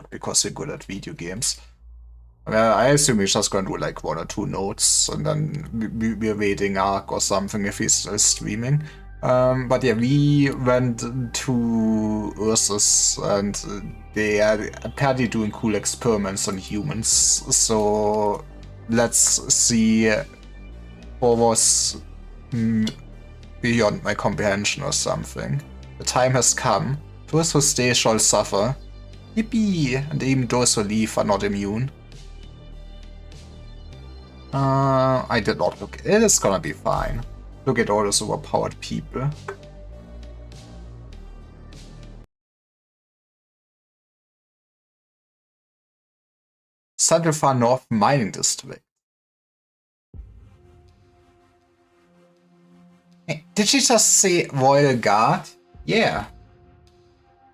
because you're good at video games. I assume he's just gonna do like 1 or 2 notes, and then we're waiting Ark or something if he's still streaming. But yeah, we went to Ursus, and they are apparently doing cool experiments on humans. So let's see what was beyond my comprehension or something. The time has come. Those who stay shall suffer. Yippee! And even those who leave are not immune. I did not look. It is gonna be fine. Look at all those overpowered people. Central Far North Mining District. Hey, did she just say Royal Guard? Yeah.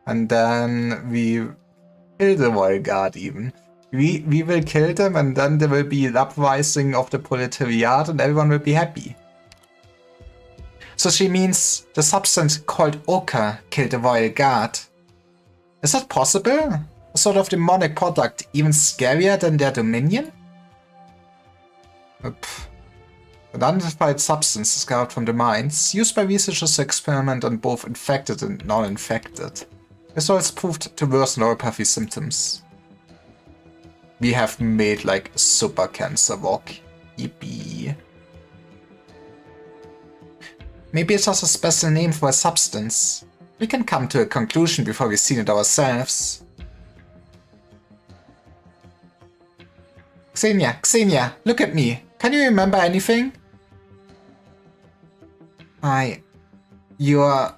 And then we kill the Royal Guard even. We will kill them, and then there will be an uprising of the proletariat and everyone will be happy. So she means the substance called ochre killed the Royal Guard. Is that possible? A sort of demonic product, even scarier than their dominion? An unidentified substance is gathered from the mines, used by researchers to experiment on both infected and non-infected. Results proved to worsen neuropathy symptoms. We have made like super cancer walk. Yippee. Maybe it's just a special name for a substance. We can come to a conclusion before we've seen it ourselves. Xenia, look at me. Can you remember anything? Your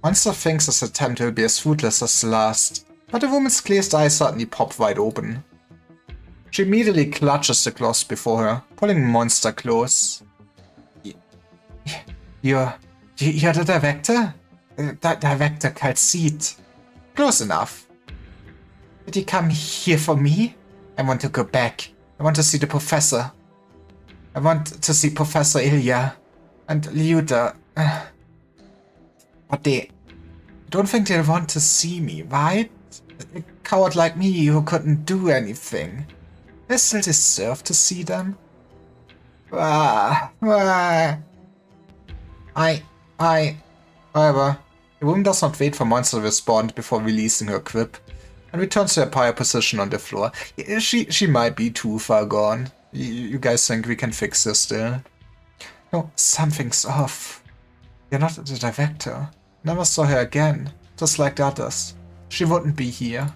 monster thinks this attempt will be as fruitless as the last, but the woman's glazed eyes suddenly pop wide open. She immediately clutches the cloth before her, pulling the monster close. You're the director? That director Calcite. Close enough. Did you come here for me? I want to go back. I want to see the professor. I want to see Professor Ilya and Lyuda. But they don't think they'll want to see me, right? A coward like me who couldn't do anything. They still deserve to see them. However, the woman does not wait for Monster to respond before releasing her quip, and returns to her prior position on the floor. She might be too far gone. You guys think we can fix this still? No, something's off. You're not the director. Never saw her again, just like the others. She wouldn't be here.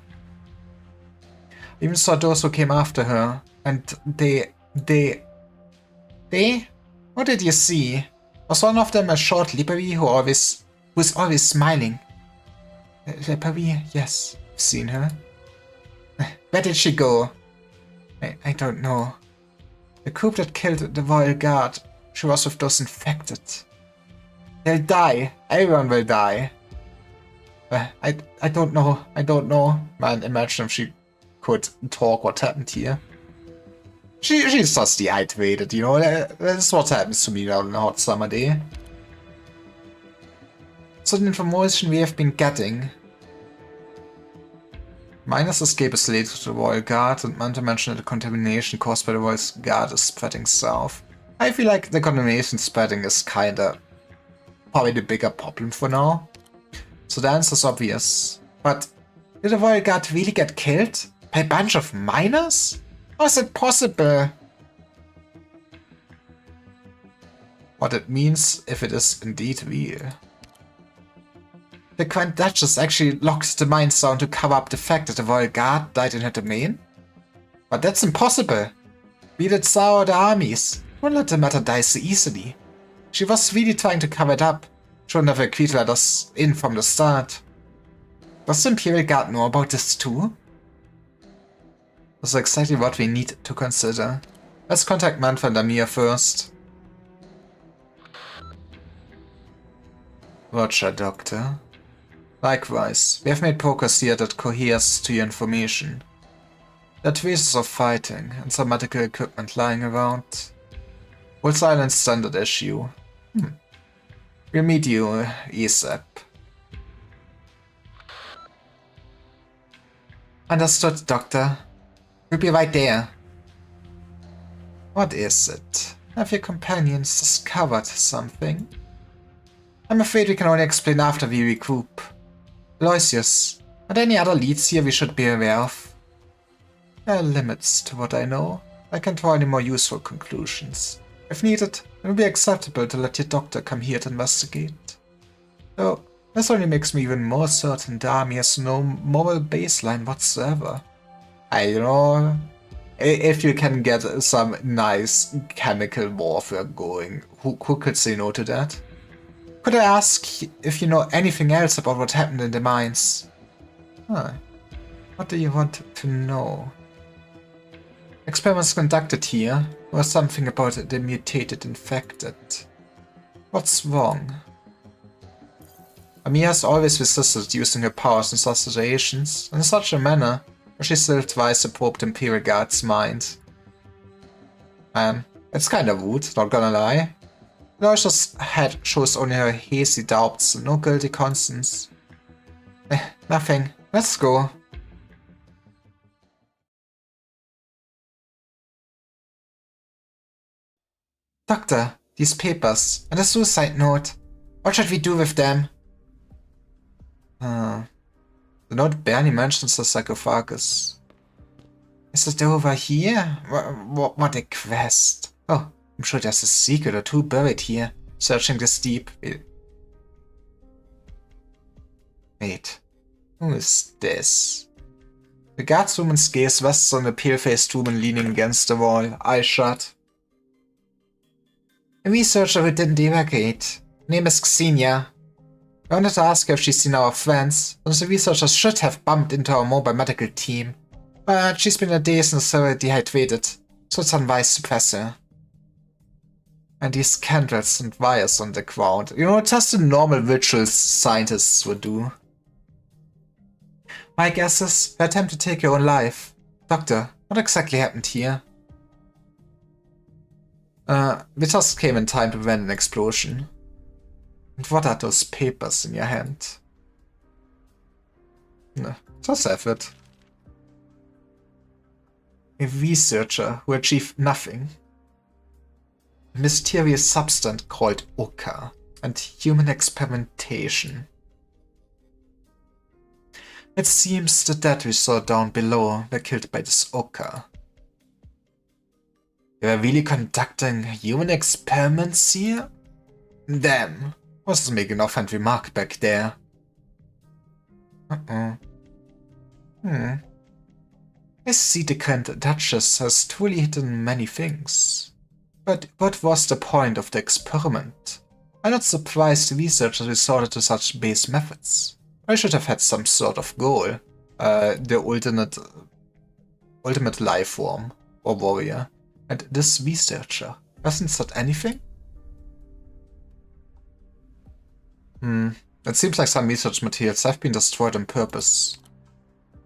Even saw those who came after her, and they? What did you see? Was one of them a short Lippery who's always smiling? Lippery, yes, I've seen her. Where did she go? I don't know. The group that killed the Royal Guard, she was with those infected. They'll die. Everyone will die. I don't know. Man, imagine if she could talk what happened here. She's just dehydrated, you know. That's what happens to me on a hot summer day. So the information we have been getting. Miner's escape is related to the Royal Guard, and Manta mentioned that the contamination caused by the Royal Guard is spreading south. I feel like the contamination spreading is kinda probably the bigger problem for now. So the answer's obvious. But did the Royal Guard really get killed? By a bunch of miners? How is it possible? What it means if it is indeed real. The Grand Duchess actually locked the mines down to cover up the fact that the Royal Guard died in her domain? But that's impossible. We did sour the armies. Won't let the matter die so easily. She was really trying to cover it up. Shouldn't have agreed to let us in from the start. Does the Imperial Guard know about this too? That's exactly what we need to consider. Let's contact Mantha and Amir first. Roger, Doctor. Likewise, we have made progress here that coheres to your information. There are traces of fighting and some medical equipment lying around. Wolf's Island standard issue. We'll meet you ASAP. Understood, Doctor. We'll be right there. What is it? Have your companions discovered something? I'm afraid we can only explain after we regroup. Aloysius, are there any other leads here we should be aware of? There are limits to what I know. I can't draw any more useful conclusions. If needed, it will be acceptable to let your doctor come here to investigate. Though, this only makes me even more certain the army has no moral baseline whatsoever. I don't know. If you can get some nice chemical warfare going, who could say no to that? Could I ask if you know anything else about what happened in the mines? Huh. What do you want to know? Experiments conducted here, or something about the mutated infected. What's wrong? Amiya has always resisted using her powers in such situations, in such a manner, but she still tries to probe the Imperial Guard's mind. Man, it's kinda rude, not gonna lie. Aloysius' head shows only her hazy doubts, no guilty conscience. Nothing. Let's go. Doctor, these papers, and the suicide note. What should we do with them? The note barely mentions the sarcophagus. Is it over here? What a quest. Oh, I'm sure there's a secret or two buried here, searching this deep. Wait, who is this? The guardswoman's gaze rests on the pale-faced woman leaning against the wall, eyes shut. A researcher who didn't evacuate. Name is Xenia. I wanted to ask her if she's seen our friends, since the researchers should have bumped into our mobile medical team. But she's been a day since severely dehydrated, so it's unwise to press her. And these candles and wires on the ground. You know, just the normal rituals scientists would do. My guess is her attempt to take her own life. Doctor, what exactly happened here? We just came in time to prevent an explosion. And what are those papers in your hand? No, just have it. A researcher who achieved nothing. A mysterious substance called Oka and human experimentation. It seems the dead we saw down below were killed by this Oka. They were really conducting human experiments here? Damn, wasn't making an offhand remark back there. I see the Grand Duchess has truly hidden many things. But what was the point of the experiment? I'm not surprised the researchers resorted to such base methods. I should have had some sort of goal. The ultimate life form, or warrior. And this researcher, hasn't said anything? It seems like some research materials have been destroyed on purpose.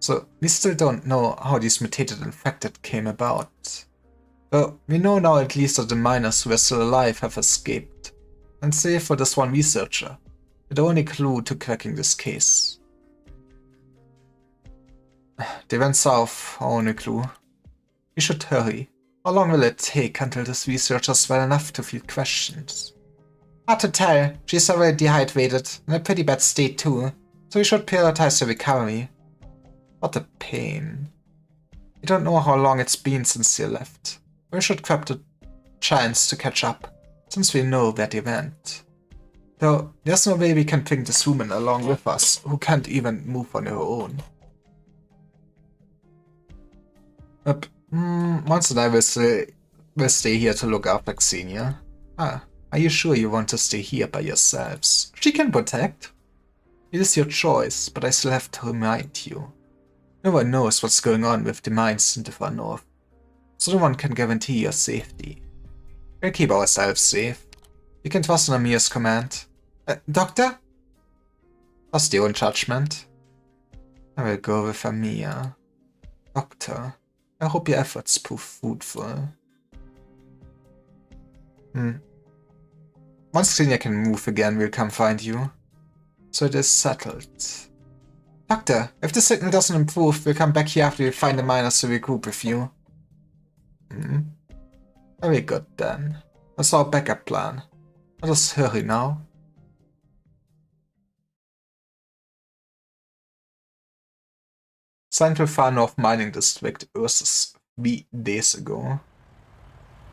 So we still don't know how these mutated infected came about. Though we know now at least that the miners who are still alive have escaped. And save for this one researcher, the only clue to cracking this case. They went south, our only clue. We should hurry. How long will it take until this researcher's well enough to field questions? Hard to tell. She's already dehydrated, in a pretty bad state too, so we should prioritize her recovery. What a pain. We don't know how long it's been since she left. We should grab the chance to catch up, since we know that event. Though, there's no way we can bring this woman along with us, who can't even move on her own. Mons and I will stay here to look after Xenia. Are you sure you want to stay here by yourselves? She can protect. It is your choice, but I still have to remind you. No one knows what's going on with the mines in the far north, so no one can guarantee your safety. We'll keep ourselves safe. You can trust on Amiya's command. Doctor? Trust your own judgment. I will go with Amiya. Doctor, I hope your efforts prove fruitful. Once Xenia can move again, we'll come find you. So it is settled. Doctor, if the signal doesn't improve, we'll come back here after we find the miners to regroup with you. Very good then. That's our backup plan. Let us hurry now. Central Far North Mining District versus 3 days ago.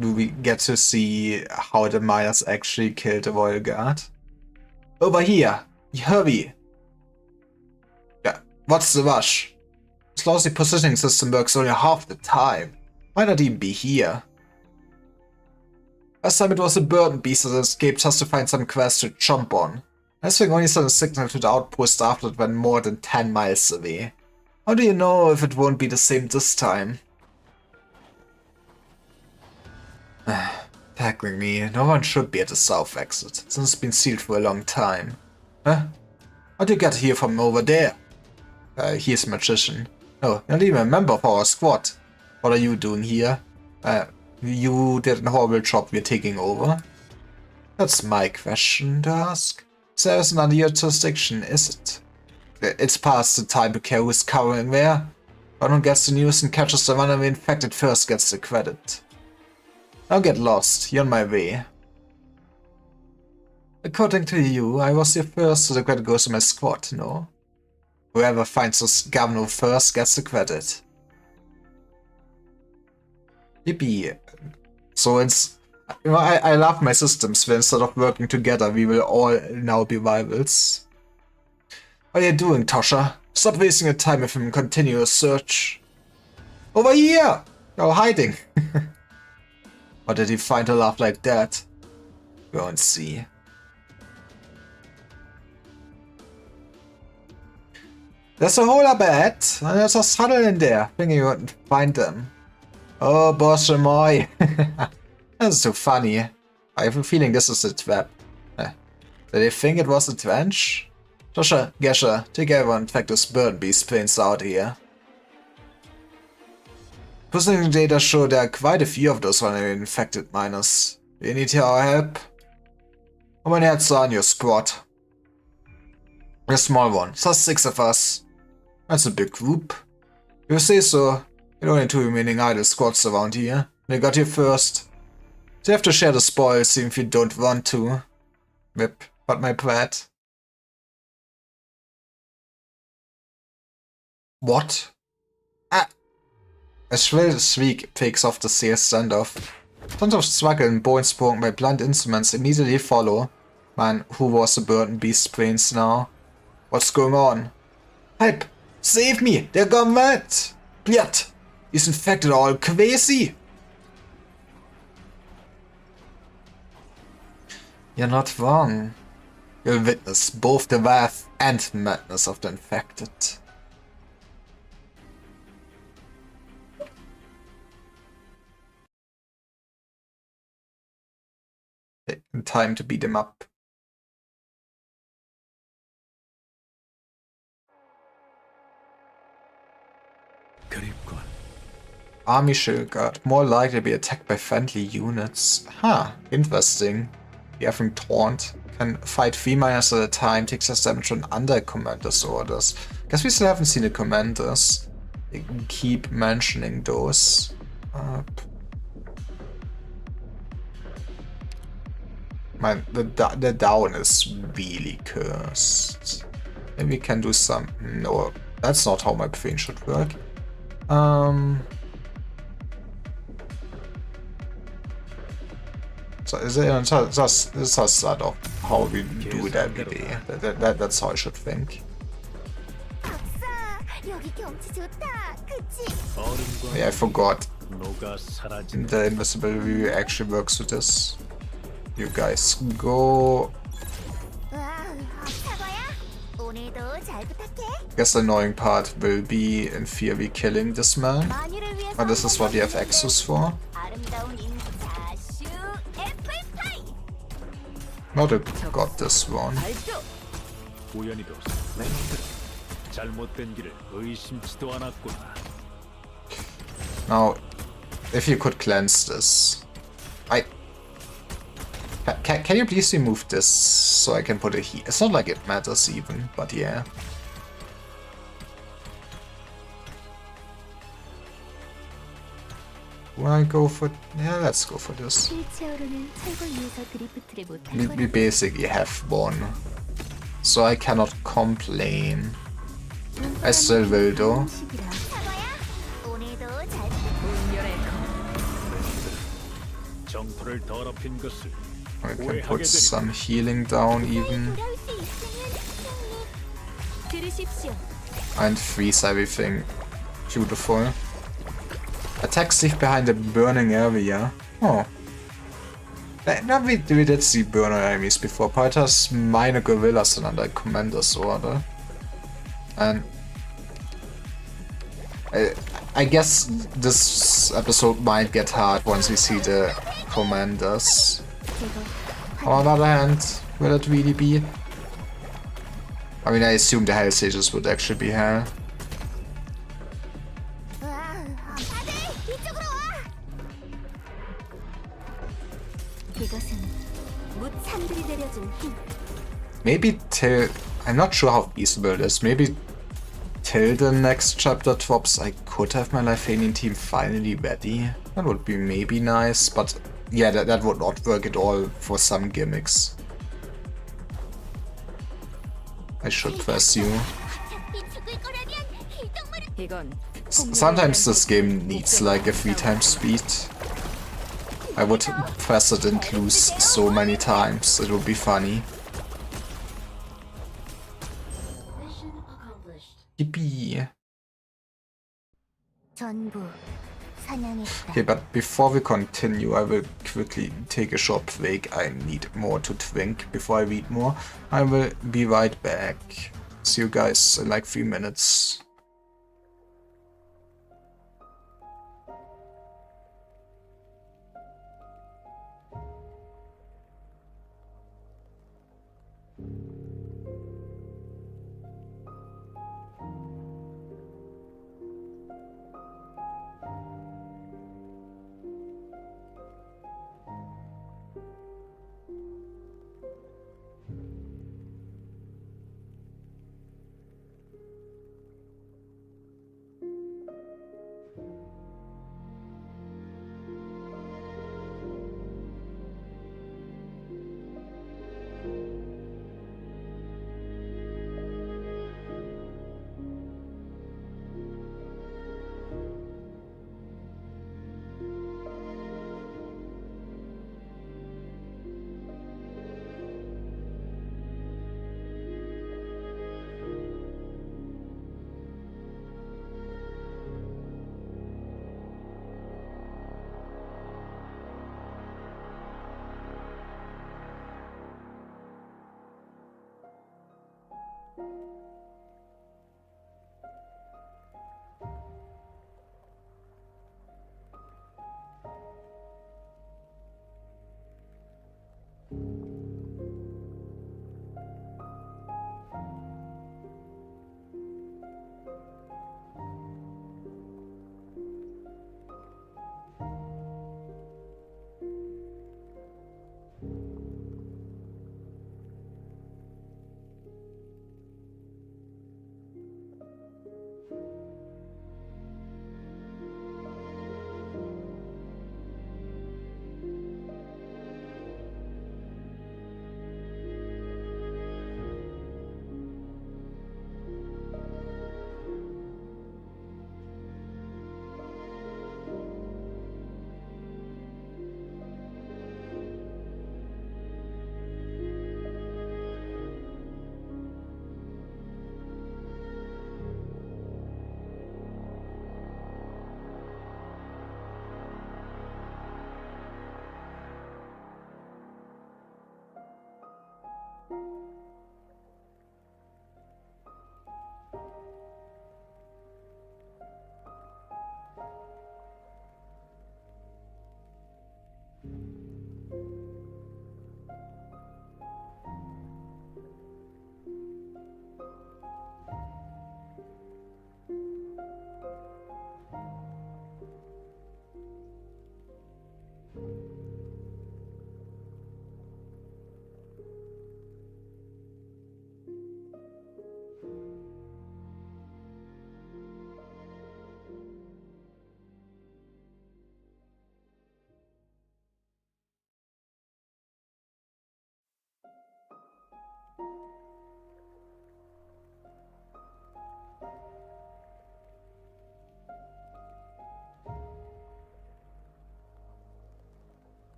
Do we get to see how the miners actually killed the Royal Guard? Over here! Hurry! Yeah, what's the rush? This lousy positioning system works only half the time. Why not even be here? Last time it was a burden beast that escaped just to find some quest to jump on. This thing only sent a signal to the outpost after it went more than 10 miles away. How do you know if it won't be the same this time? Tackling me, no one should be at the south exit, since it's been sealed for a long time. Huh? How do you get here from over there? He's a magician. No, you're not even a member of our squad. What are you doing here? You did a horrible job, we're taking over. That's my question to ask. There isn't under your jurisdiction, is it? It's past the time to care who's covering where. One who gets the news and catches the runaway infected first gets the credit. Now get lost, you're on my way. According to you, I was here first, so the credit goes to my squad, no? Whoever finds this governor first gets the credit. Yippee. So it's... You know, I love my systems where instead of working together, we will all now be rivals. What are you doing, Tasha? Stop wasting your time with him and continue your search. Over here! You're hiding. Or did he find a laugh like that? Go and see. There's a hole up ahead, and there's a tunnel in there, thinking you wouldn't find them. Oh, boss moi. That's so funny. I have a feeling this is a trap. Did they think it was a trench? Tasha, Gesha, take everyone and track those burn beast planes out here. Positioning data show there are quite a few of those runaway infected miners. Do you need our help? How many heads are on your squad? A small one, just 6 of us. That's a big group. If you say so, there are only 2 remaining idle squads around here. They got here first. So you have to share the spoils even if you don't want to. Whip, but my brat. What? Ah! A shrill shriek takes off the sales standoff. Tons of struggle and bones broken by blunt instruments immediately follow. Man, who was the burden beast brains now? What's going on? Help! Save me! They're gone mad! Bliat! He's infected all crazy! You're not wrong. You'll witness both the wrath and madness of the infected. Taking time to beat him up. Army shield guard, more likely to be attacked by friendly units. Huh, interesting. The Effing Taunt can fight 3 miners at a time, takes less damage on under commander's orders. Guess we still haven't seen the commanders. They can keep mentioning those. Man, the down is really cursed. Maybe we can do some... No, that's not how my brain should work. So is it just sort of how we do it every day. That's how I should think. Yeah, I forgot. The invisible view actually works with this. You guys go. I guess the annoying part will be in theory killing this man. But this is what you have Exus for. Not a got this one. Now, if you could cleanse this. Can you please remove this so I can put it here? It's not like it matters even, but yeah. Do I go for... Yeah, let's go for this. We basically have won, so I cannot complain. I still will though. I can put some healing down even. And freeze everything. Beautiful. Attack safe behind the burning area. Oh. No, we did see burner enemies before. Pythas minor gorillas sind under Commander's Order. And I guess this episode might get hard once we see the commanders. On the other hand, will it really be? I mean, I assume the Hell Sages would actually be hell. Maybe till... I'm not sure how feasible it is. Maybe till the next chapter drops, I could have my Lifanian team finally ready. That would be maybe nice, but yeah, that would not work at all for some gimmicks. I should press you. Sometimes this game needs like a 3x speed. I would press it and lose so many times, it would be funny. Yippee. Okay, but before we continue, I will quickly take a short break. I need more to drink before I read more. I will be right back. See you guys in like 3 minutes.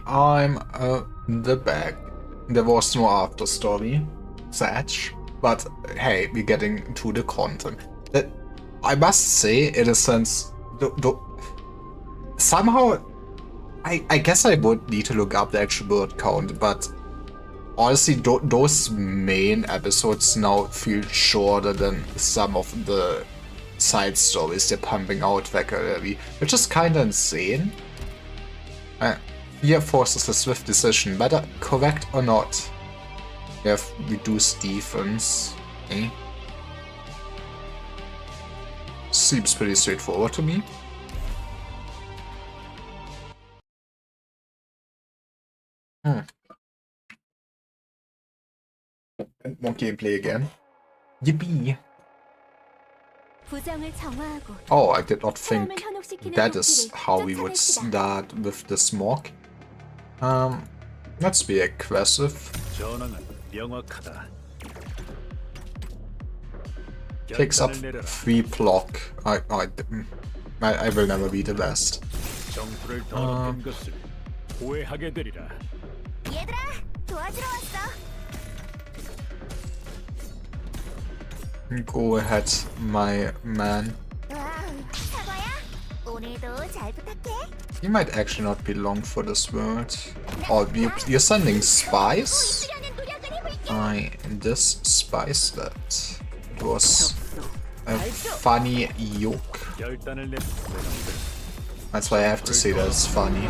I'm the back. There was no after story, sad, but hey, we're getting to the content. That I must say, in a sense, somehow, I guess I would need to look up the actual word count, but honestly, those main episodes now feel shorter than some of the side stories they're pumping out regularly, which is kinda insane. Fear forces a swift decision, whether correct or not. We have reduced defense. Eh? Seems pretty straightforward to me. More gameplay again. Yippee! Oh, I did not think that is how we would start with the smog. Let's be aggressive. Takes up 3 block. I will never be the best. Go ahead, my man. He might actually not be long for this world. Oh, you're sending spies? I despise that. It was a funny yoke. That's why I have to say that it's funny.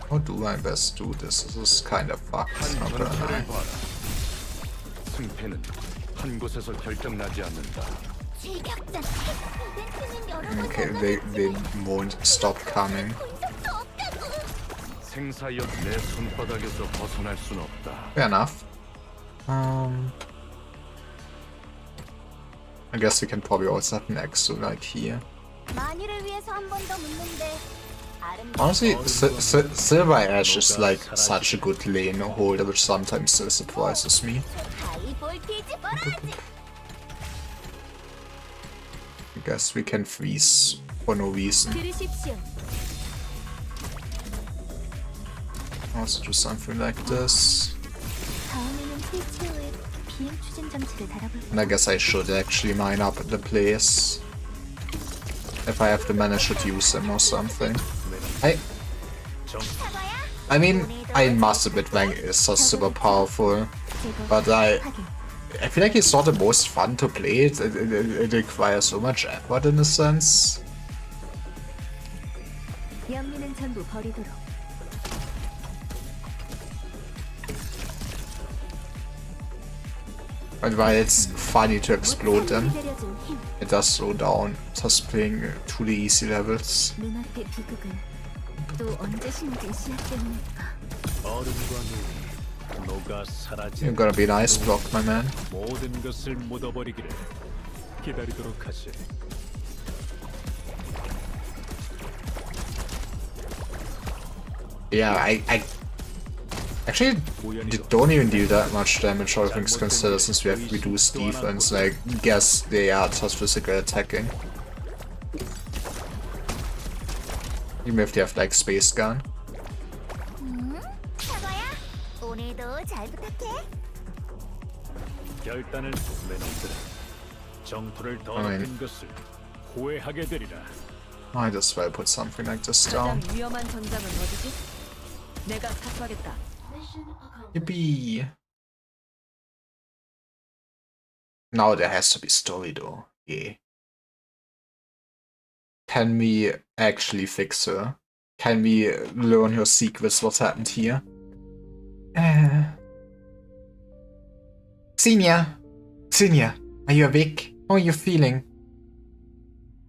How do I best do this? This is kind of fucked, not gonna lie. Okay, they won't stop coming. Fair enough. I guess we can probably also have an exo like here. Honestly, Silver Ash is like such a good lane holder, which sometimes still surprises me. I guess we can freeze for no reason. Also do something like this. And I guess I should actually mine up the place. If I have the mana, I should use them or something. I mean, I must admit Wang is so super powerful, but I feel like it's not the most fun to play. It requires so much effort in a sense. But while it's funny to explode them, it does slow down just playing 2D easy levels. You're gonna be nice block, my man. Yeah, I actually don't even deal that much damage, all things considered, since we have reduced defense. I guess they are just physical attacking. Even if they have like space gun. I might as well put something like this down. Yippee! Now there has to be story though. Yeah. Can we actually fix her? Can we learn her secrets? What's happened here? Senior! Senior! Are you awake? How are you feeling?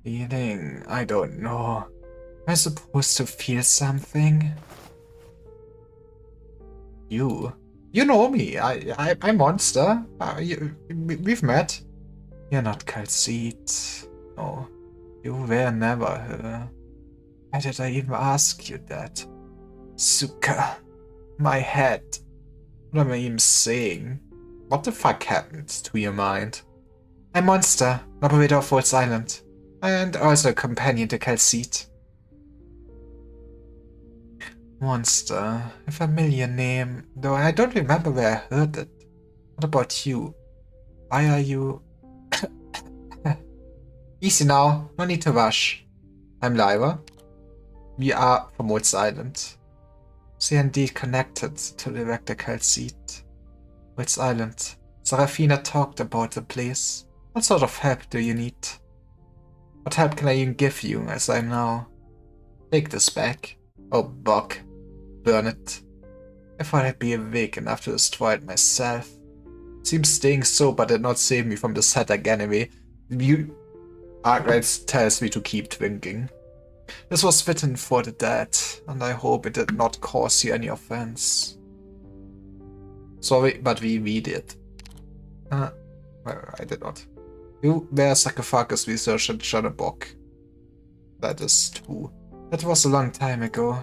Feeling? I don't know. Am I supposed to feel something? You You know me. I'm Monster. We've met. You're not Calcite. No, you were never her. Why did I even ask you that? Suka. My head. What am I even saying? What the fuck happened to your mind? I'm Monster, an operator of Waltz Island, and also a companion to Calcite. Monster, a familiar name, though I don't remember where I heard it. What about you? Why are you... Easy now, no need to rush. I'm Lyra. We are from Waltz Island. They are indeed connected to Director Calcite. Waltz Island. Serafina talked about the place. What sort of help do you need? What help can I even give you, as I'm now? Take this back. Oh, bug. Burn it. I thought I'd be awake enough to destroy it myself. Seems staying sober did not save me from this headache anyway. Arkwright tells me to keep drinking. This was written for the dead, and I hope it did not cause you any offense. Sorry, but we did. Well, I did not. You were a sarcophagus researcher at Chernobog. That is true. That was a long time ago.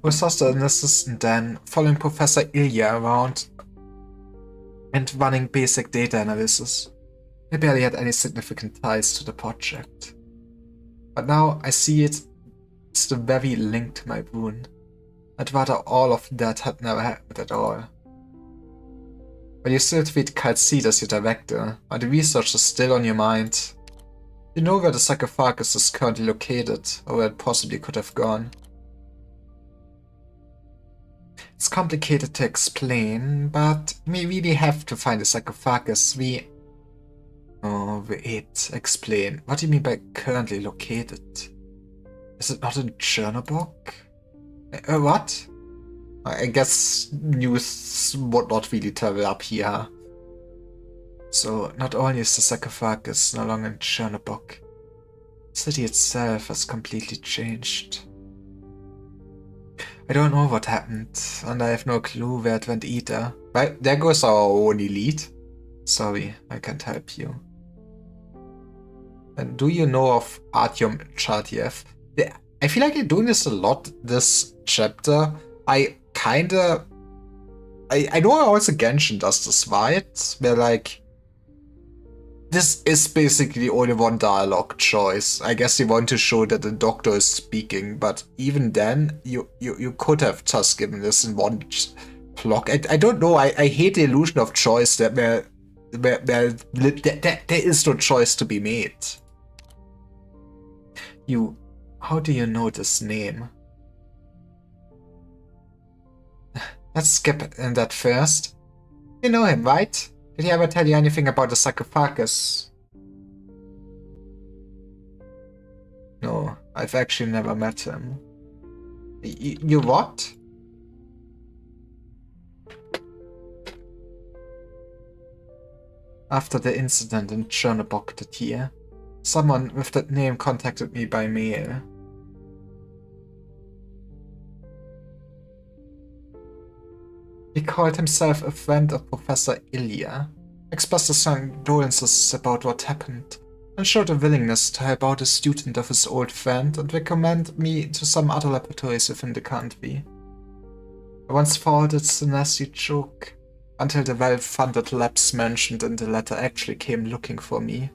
Was just an assistant then, following Professor Ilya around and running basic data analysis. I barely had any significant ties to the project. But now I see it's the very link to my wound. I'd rather all of that had never happened at all. But you still treat Calcite as your director, and the research is still on your mind. You know where the sarcophagus is currently located, or where it possibly could have gone. It's complicated to explain, but we really have to find the sarcophagus. Oh, wait, explain. What do you mean by currently located? Is it not in Chernobog? What? I guess news would not really travel up here. So, not only is the sarcophagus no longer in Chernobog, the city itself has completely changed. I don't know what happened, and I have no clue where it went either. Right, there goes our only lead. Sorry, I can't help you. And do you know of Artyom Chardiev? I feel like I'm doing this a lot this chapter. I know also Genshin does this, right? Where like, this is basically only one dialogue choice. I guess you want to show that the doctor is speaking, but even then, you could have just given this in one block. I don't know, I hate the illusion of choice that there is no choice to be made. How do you know this name? Let's skip in that first. You know him, right? Did he ever tell you anything about the sarcophagus? No, I've actually never met him. You what? After the incident in Chernobog that year, someone with that name contacted me by mail. He called himself a friend of Professor Ilya, expressed his condolences about what happened, and showed a willingness to help out a student of his old friend and recommend me to some other laboratories within the country. I once thought it's a nasty joke, until the well-funded labs mentioned in the letter actually came looking for me.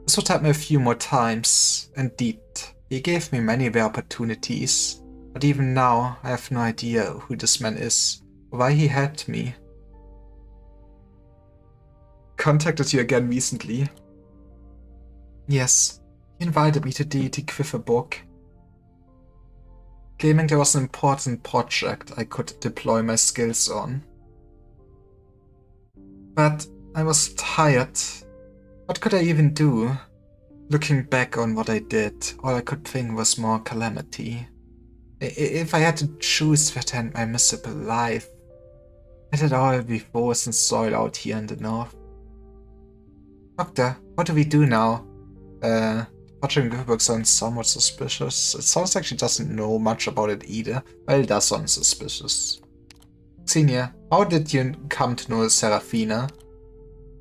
This would happen a few more times. Indeed, he gave me many rare opportunities. But even now, I have no idea who this man is, or why he helped me. Contacted you again recently? Yes, he invited me to Deity Quiverborg, claiming there was an important project I could deploy my skills on. But I was tired. What could I even do? Looking back on what I did, all I could think was more calamity. If I had to choose to end my miserable life, let it all be frozen soil out here in the north. Doctor, what do we do now? Watching Gerberg sounds somewhat suspicious. It sounds like she doesn't know much about it either. Well, it does sound suspicious. Xenia, how did you come to know Serafina?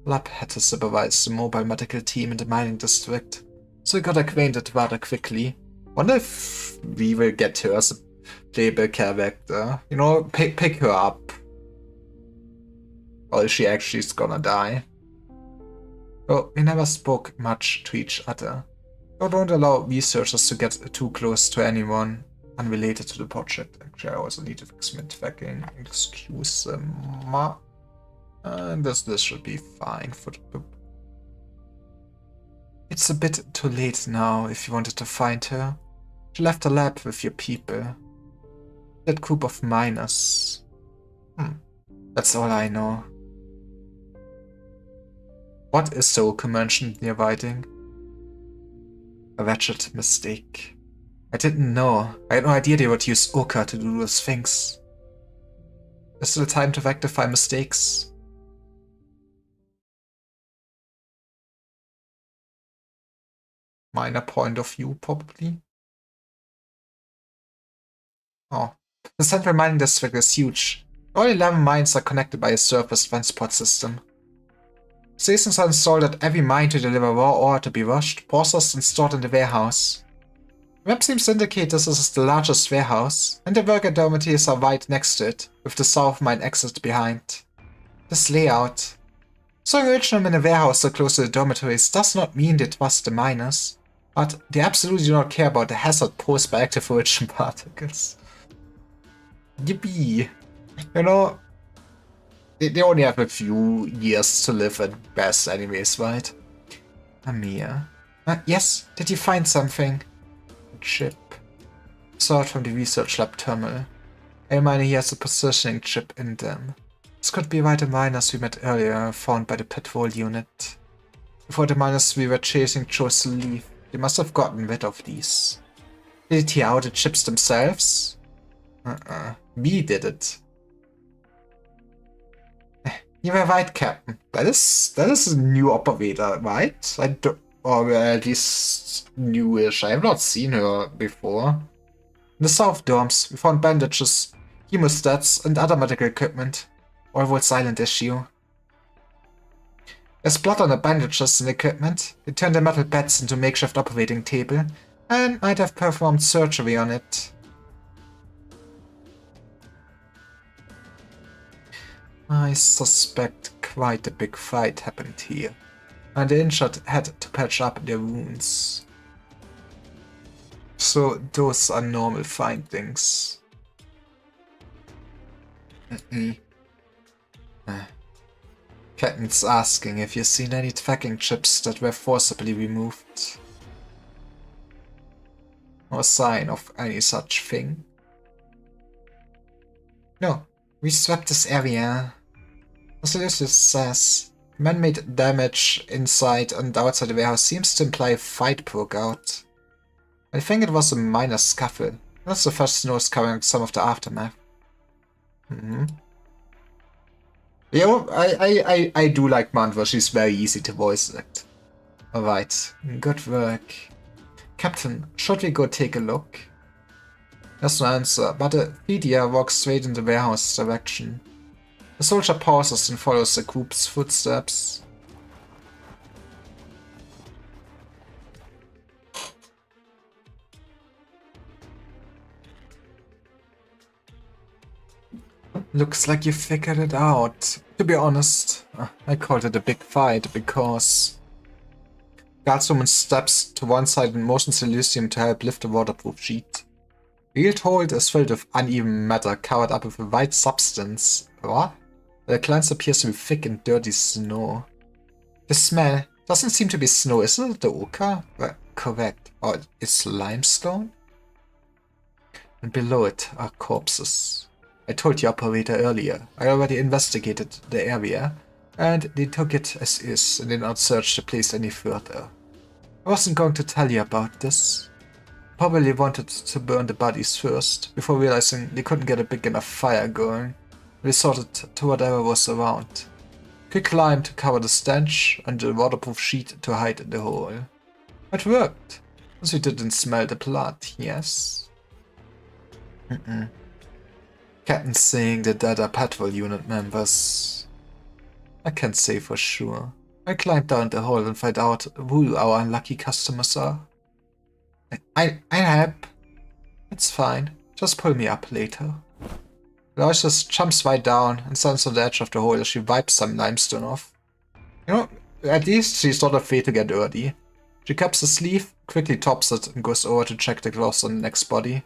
Lab had to supervise the mobile medical team in the mining district, so we got acquainted rather quickly. Wonder if we will get her as a playable character. You know, pick her up. Or is she actually gonna die? Oh, we never spoke much to each other. So don't allow researchers to get too close to anyone unrelated to the project. Actually, I also need to fix my tracking. Excuse them. And this should be fine for the... It's a bit too late now if you wanted to find her. She left the lab with your people. That group of miners. That's all I know. What is the Oka mentioned near Whiting? A wretched mistake. I didn't know. I had no idea they would use Oka to do those things. Is it time to rectify mistakes? Minor point of view, probably. Oh. The central mining district is huge. All 11 mines are connected by a surface transport system. Stations are installed at every mine to deliver raw ore to be washed, processed, and stored in the warehouse. The map seems to indicate this is the largest warehouse, and the worker dormitories are right next to it, with the south mine exit behind. This layout. Throwing original in a warehouse so close to the dormitories does not mean they trust the miners, but they absolutely do not care about the hazard posed by active origin particles. Yippee! You know, they only have a few years to live at best anyways, right? Amir. Yes, did you find something? A chip. Saw it from the research lab terminal. A miner here has a positioning chip in them. This could be why the miners we met earlier found by the patrol unit. Before the miners we were chasing chose to leave, they must have gotten rid of these. Did it tear out the chips themselves? We did it. You were right, Captain. That is a new operator, right? I don't, or at least newish. I have not seen her before. In the south dorms, we found bandages, hemostats, and other medical equipment. All with silent issue. There's blood on the bandages and equipment. They turned the metal beds into a makeshift operating table, and might have performed surgery on it. I suspect quite a big fight happened here, and the injured had to patch up their wounds. So those are normal findings. Captain's asking if you've seen any tracking chips that were forcibly removed. No sign of any such thing. No, we swept this area. As Lucius says, man-made damage inside and outside the warehouse seems to imply a fight broke out. I think it was a minor scuffle. That's the first news covering some of the aftermath. Yeah, I do like Mantra, she's very easy to voice act. Alright, good work. Captain, should we go take a look? There's no answer, but the Fedia walks straight in the warehouse direction. The soldier pauses and follows the group's footsteps. Looks like you figured it out. To be honest, I called it a big fight because guardswoman steps to one side and motions Elysium to help lift the waterproof sheet. The yield hold is filled with uneven matter covered up with a white substance. What? The glance appears to be thick and dirty snow. The smell doesn't seem to be snow, isn't it the Oka? Well, correct. Or it's limestone? And below it are corpses. I told the operator earlier, I already investigated the area, and they took it as is and did not search the place any further. I wasn't going to tell you about this. Probably wanted to burn the bodies first, before realizing they couldn't get a big enough fire going. Resorted to whatever was around. Quick lime to cover the stench, and the waterproof sheet to hide in the hole. It worked. As we didn't smell the blood, yes? Captain saying the dead are patrol unit members. I can't say for sure. I climb down the hole and find out who our unlucky customers are. I help. It's fine. Just pull me up later. Lois just jumps right down and stands on the edge of the hole as she wipes some limestone off. You know, at least she's not afraid to get dirty. She cups the sleeve, quickly tops it, and goes over to check the gloves on the next body.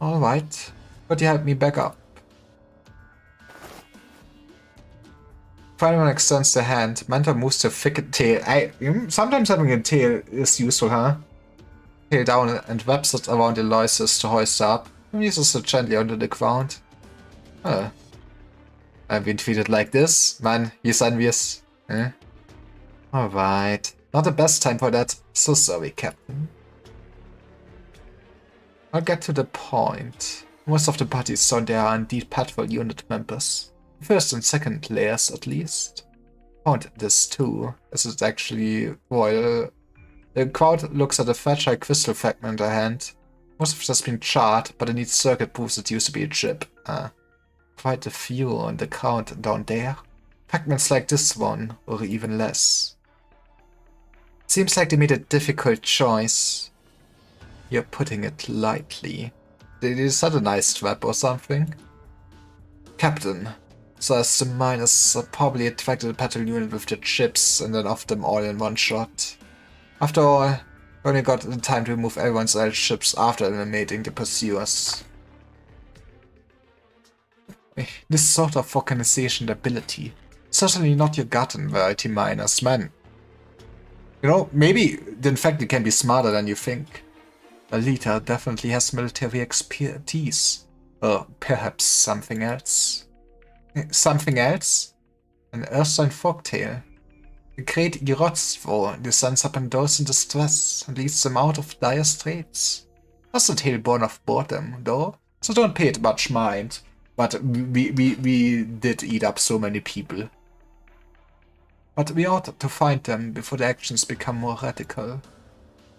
Alright, but you help me back up. Finally extends the hand. Manta moves the thick tail. Sometimes having a tail is useful, huh? Tail down and wraps it around Aloysius to hoist up. And uses it gently onto the ground. I've been treated like this. Man, he's envious. Alright. Not the best time for that. So sorry, Captain. I'll get to the point. Most of the bodies down there are indeed patrol unit members. First and second layers, at least. Found this too. This is actually royal. The crowd looks at a fragile crystal fragment in their hand. Most of it has been charred, but it needs circuit proofs it used to be a chip. Quite a few on the count down there. Fragments like this one, or even less. Seems like they made a difficult choice. You're putting it lightly. Is that a nice trap or something? Captain, so as the miners probably attracted a patrol unit with their chips and then off them all in one shot. After all, we only got the time to remove everyone's elite ships after eliminating the pursuers. This sort of organization ability. Certainly not your garden variety miners, man. You know, maybe in fact it can be smarter than you think. Alita definitely has military expertise. Or perhaps something else. Something else? An Earthstone folktale. The great Irotzvo descends upon those in distress and leads them out of dire straits. That's a tale born of boredom, though, so don't pay it much mind. But we did eat up so many people. But we ought to find them before the actions become more radical.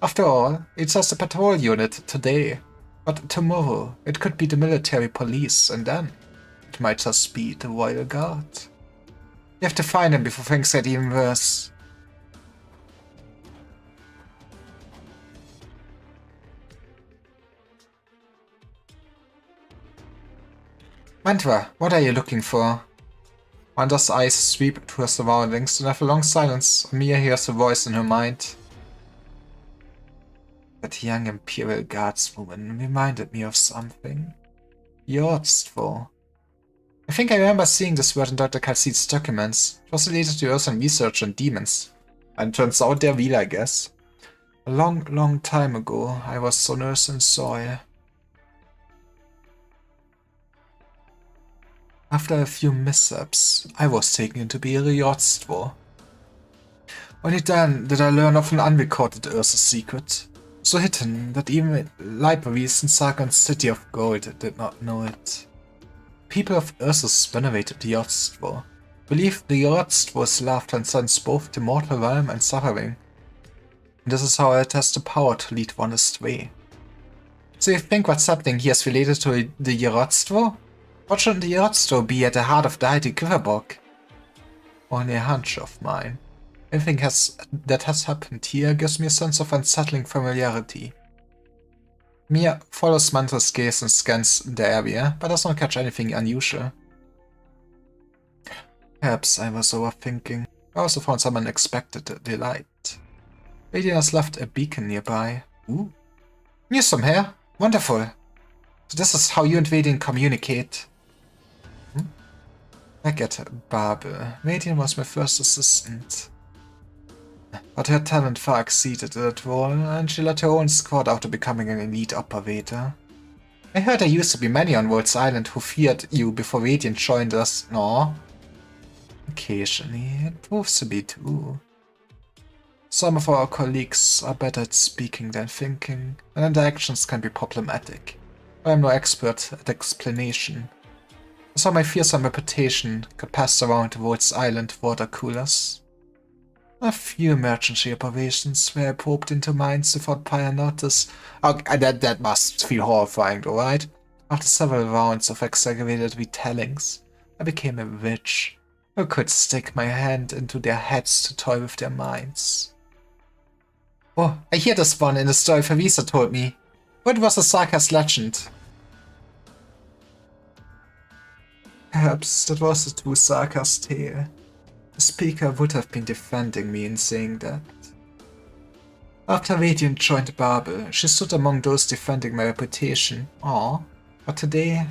After all, it's just a patrol unit today. But tomorrow, it could be the military police, and then it might just be the Royal Guard. You have to find them before things get even worse. Mantra, what are you looking for? Mantra's eyes sweep to her surroundings, and after a long silence, Mia hears a voice in her mind. That young Imperial Guardswoman reminded me of something. Irotzvo. I think I remember seeing this word in Dr. Calcede's documents. It was related to Earthen research on demons. And turns out they're real, I guess. A long, long time ago, I was Sonorous in soil. After a few mishaps, I was taken to be a Irotzvo. Only then did I learn of an unrecorded Ursus secret. So hidden that even libraries in Sargon's City of Gold did not know it. People of Ursus venerated the Irotzvo, believed the Irotzvo's love transcends both the mortal realm and suffering. And this is how it has the power to lead one astray. So you think what's happening here is related to the Irotzvo? What should the Irotzvo be at the heart of the Heidi Quiverborg? Only a hunch of mine. Anything that has happened here gives me a sense of unsettling familiarity. Mia follows Mantra's gaze and scans the area, but does not catch anything unusual. Perhaps I was overthinking. I also found some unexpected delight. Radiant has left a beacon nearby. Ooh. News from here? Wonderful. So this is how you and Radiant communicate. I get Babel. Radiant was my first assistant. But her talent far exceeded that role, and she led her own squad after becoming an elite operator. I heard there used to be many on World's Island who feared you before Radiant joined us. No. Occasionally, it proves to be true. Some of our colleagues are better at speaking than thinking, and their actions can be problematic. I am no expert at explanation. So my fearsome reputation got passed around World's Island water coolers. A few emergency operations where I probed into minds without prior notice. Okay, that must feel horrifying, alright? After several rounds of exaggerated retellings, I became a witch who could stick my hand into their heads to toy with their minds. Oh, I hear this one in the story Favisa told me. What was a Sarkaz legend? Perhaps that was a true Sarkaz tale. The speaker would have been defending me in saying that. After Radiant joined Babel, she stood among those defending my reputation. Aw, but today,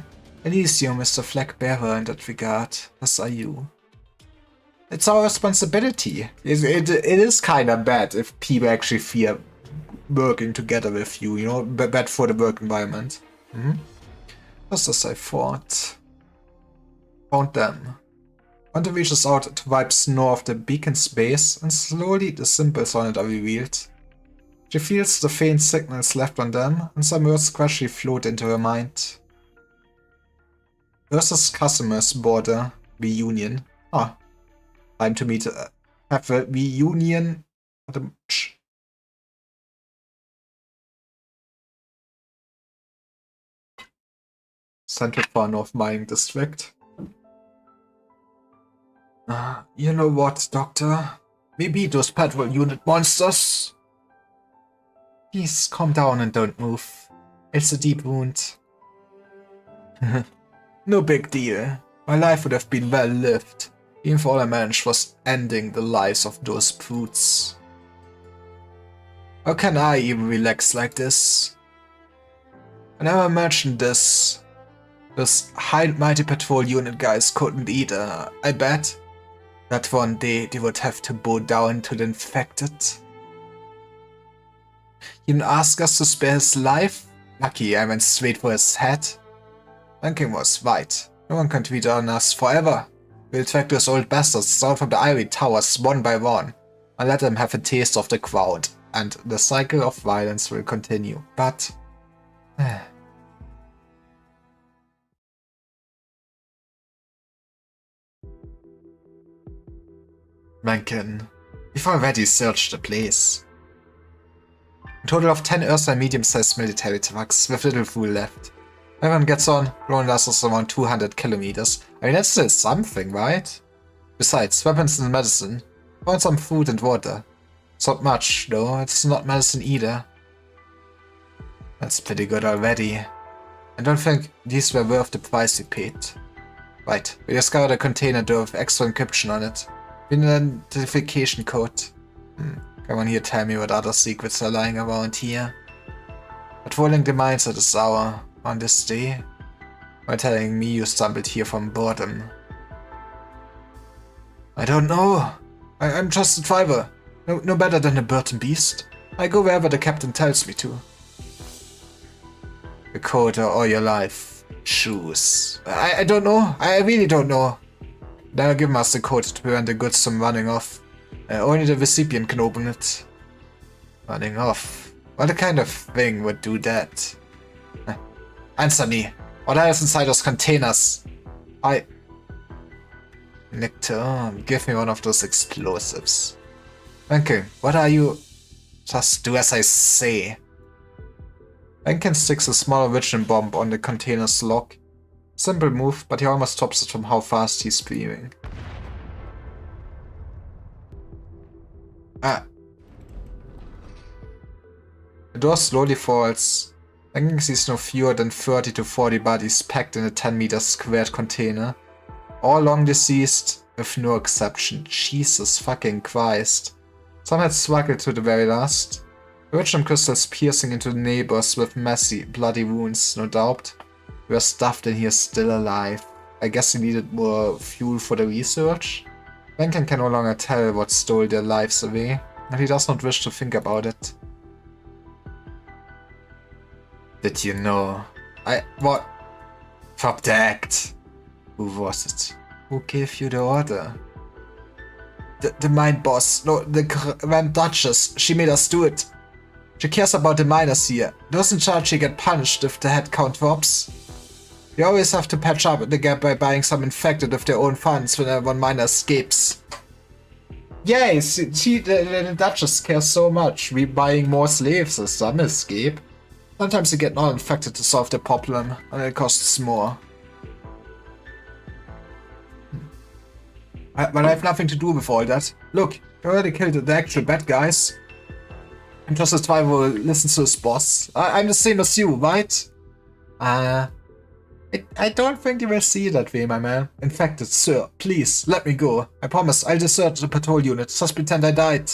Elysium is the flag bearer in that regard, as are you. It's our responsibility. It is kinda bad if people actually fear working together with you, you know, bad for the work environment. Just as I thought. Found them. Hunter reaches out to wipe snow off the beacon's base, and slowly the symbols on it are revealed. She feels the faint signals left on them, and some words gradually float into her mind. Versus Casimir's border, reunion. Time to meet, have a reunion. Central Far North Mining District. You know what, Doctor? Maybe those patrol unit monsters? Please calm down and don't move. It's a deep wound. No big deal. My life would have been well lived, even if all I managed was ending the lives of those brutes. How can I even relax like this? I never imagined this. Those high mighty patrol unit guys couldn't either, I bet. That one day they would have to bow down to the infected. You didn't ask us to spare his life? Lucky I went straight for his head. Rankin was right. No one can tweet on us forever. We'll track those old bastards down from the ivory towers one by one, and let them have a taste of the crowd, and the cycle of violence will continue. But... Rankin, we've already searched the place. A total of 10 Ursa medium-sized military trucks with little fuel left. Everyone gets on, ground lasts us around 200 kilometers. I mean, that's still something, right? Besides, weapons and medicine. Found some food and water. It's not much, though. It's not medicine either. That's pretty good already. I don't think these were worth the price we paid. Right, we discovered a container door with extra encryption on it. With an identification code. Come on here, tell me what other secrets are lying around here. Patrolling the mines at this hour, on this day. By telling me you stumbled here from boredom. I don't know. I'm just a driver. No better than a bird and beast. I go wherever the captain tells me to. The code or your life. Choose. I don't know. I really don't know. They'll give us the code to prevent the goods from running off. Only the recipient can open it. Running off? What kind of thing would do that? Answer me. What else inside those containers? Nectar, give me one of those explosives. Rankin, what are you? Just do as I say. Rankin sticks a small original bomb on the container's lock. Simple move, but he almost stops it from how fast he's screaming. The door slowly falls. Rankin sees no fewer than 30 to 40 bodies packed in a 10-meter squared container. All long deceased, with no exception. Jesus fucking Christ. Some had struggled to the very last. Original crystals piercing into the neighbors with messy, bloody wounds, no doubt. Were stuffed in here still alive. I guess he needed more fuel for the research? Rankin can no longer tell what stole their lives away, and he does not wish to think about it. Did you know? What? Drop the act. Who was it? Who gave you the order? The mine boss. No, the Grand Duchess. She made us do it. She cares about the miners here. Those in charge she get punished if the head count drops. We always have to patch up the gap by buying some infected with their own funds whenever one miner escapes. Yes, the Duchess cares so much. We buying more slaves as some escape. Sometimes you get not infected to solve the problem, and it costs more. But I have nothing to do with all that. Look, you already killed the actual bad guys. And just as I will listen to his boss. I'm the same as you, right? I don't think you will see it that way, my man. Infected, sir, please, let me go. I promise, I'll desert the patrol unit. Just pretend I died.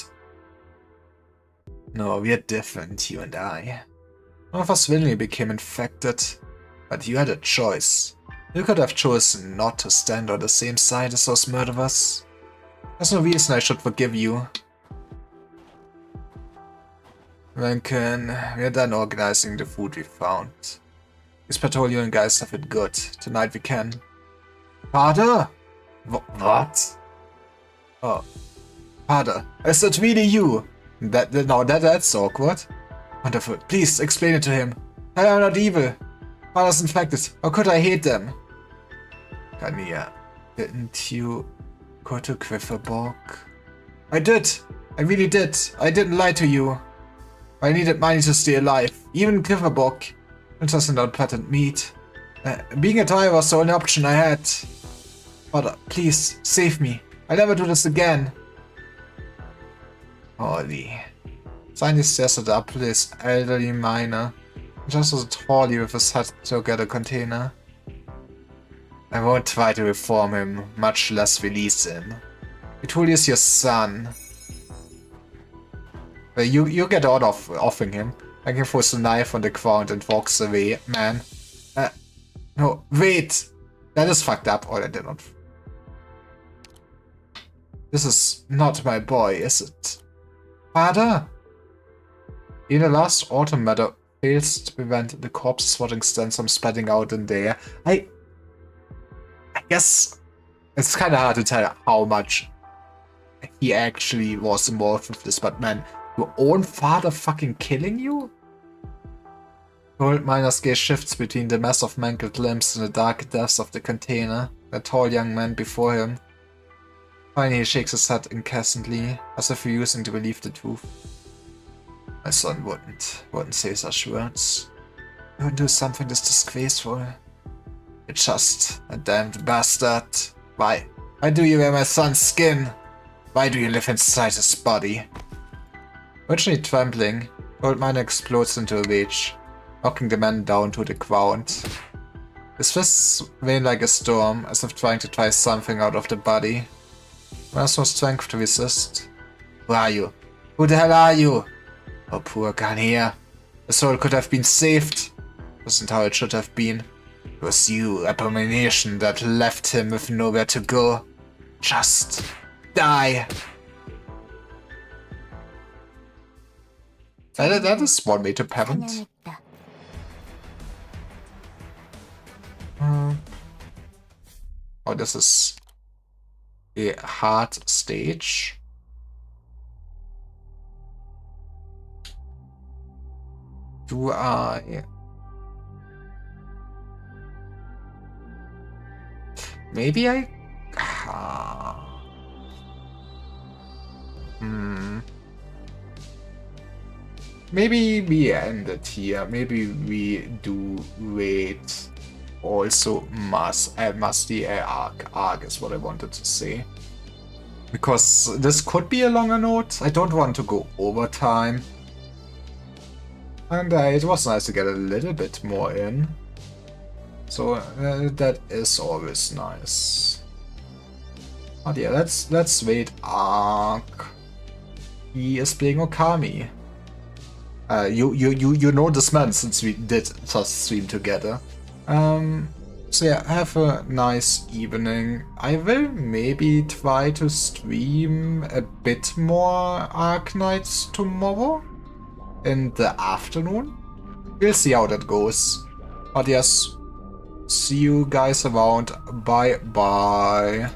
No, we're different, you and I. One of us willingly became infected. But you had a choice. You could have chosen not to stand on the same side as those murderers. There's no reason I should forgive you. Rankin, we're done organizing the food we found. These patrol unit guys have it good. Tonight we can. Father? What? Oh. Father, is that really you? That's awkward. Wonderful. Please explain it to him. I am not evil. Father's infected. How could I hate them? Kania, didn't you go to Quiverborg? I did. I really did. I didn't lie to you. I needed money to stay alive. Even Quiverborg. It doesn't unpleasant meat. Being a driver was the only option I had. Father, please, save me. I'll never do this again. Holy. Scientist stares at this elderly miner. Just as Hawley with his head to get a container. I won't try to reform him, much less release him. Vituli is your son. You get out of offing him. Rankin throws the knife on the ground and walks away. Man. No, wait! That is fucked up. Oh, I did not. This is not my boy, is it? Father? In the last autumn matter fails to prevent the corpse swatting stands from spreading out in the air. I guess it's kind of hard to tell how much he actually was involved with this, but man, your own father fucking killing you? The old miner's gaze shifts between the mass of mangled limbs and the dark depths of the container, the tall young man before him. Finally, he shakes his head incessantly, as if refusing to believe the truth. My son wouldn't say such words. He wouldn't do something this disgraceful. You're just a damned bastard. Why? Why do you wear my son's skin? Why do you live inside his body? Originally trembling, the old miner explodes into a rage, knocking the man down to the ground. His fists rain like a storm, as if trying to tie something out of the body. He has no strength to resist. Who are you? Who the hell are you? Oh, poor Kania. His soul could have been saved. Wasn't how it should have been. It was you, abomination, that left him with nowhere to go. Just die. That is one way to parent. Oh, this is a hard stage. Do I... Maybe I... Maybe we end it here. Maybe we do wait. Also must the arc is what I wanted to say. Because this could be a longer note. I don't want to go over time. And it was nice to get a little bit more in. So that is always nice. But yeah, let's wait arc. He is playing Okami. You know this man since we did just stream together. So yeah, have a nice evening. I will maybe try to stream a bit more Arknights tomorrow in the afternoon. We'll see how that goes. But yes, see you guys around. Bye bye.